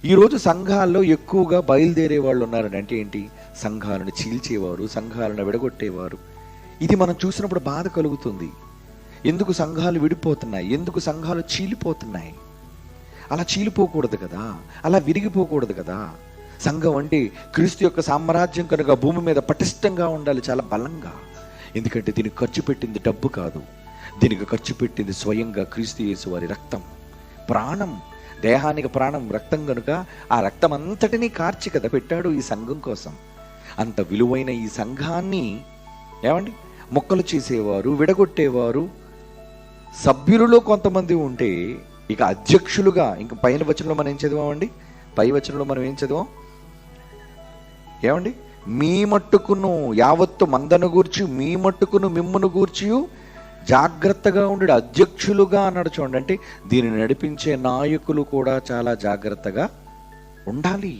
ఈరోజు సంఘాల్లో ఎక్కువగా బయలుదేరే వాళ్ళు ఉన్నారని. అంటే ఏంటి? సంఘాలను చీల్చేవారు, సంఘాలను విడగొట్టేవారు. ఇది మనం చూసినప్పుడు బాధ కలుగుతుంది. ఎందుకు సంఘాలు విడిపోతున్నాయి? ఎందుకు సంఘాలు చీలిపోతున్నాయి? అలా చీలిపోకూడదు కదా, అలా విరిగిపోకూడదు కదా. సంఘం అంటే క్రీస్తు యొక్క సామ్రాజ్యం కనుక భూమి మీద పటిష్టంగా ఉండాలి, చాలా బలంగా. ఎందుకంటే దీనికి ఖర్చు పెట్టింది డబ్బు కాదు, దీనికి ఖర్చు పెట్టింది స్వయంగా క్రీస్తు యేసు వారి రక్తం, ప్రాణం. దేహానికి ప్రాణం రక్తం కనుక ఆ రక్తం అంతటినీ కార్చి కదా పెట్టాడు ఈ సంఘం కోసం. అంత విలువైన ఈ సంఘాన్ని ఏమండి మొక్కలు చేసేవారు, విడగొట్టేవారు సభ్యులలో కొంతమంది ఉంటే, ఇక అధ్యక్షులుగా, ఇంక పైన వచనంలో మనం ఏం చదివామండి? పై వచనంలో మనం ఏం చదివాం? ఏమండి? మీ మట్టుకును యావత్తు మందను గూర్చి, మీ మట్టుకును మిమ్మును గూర్చి జాగ్రత్తగా ఉండి అధ్యక్షులుగా అన్నాడు. చూడండి, అంటే దీన్ని నడిపించే నాయకులు కూడా చాలా జాగ్రత్తగా ఉండాలి.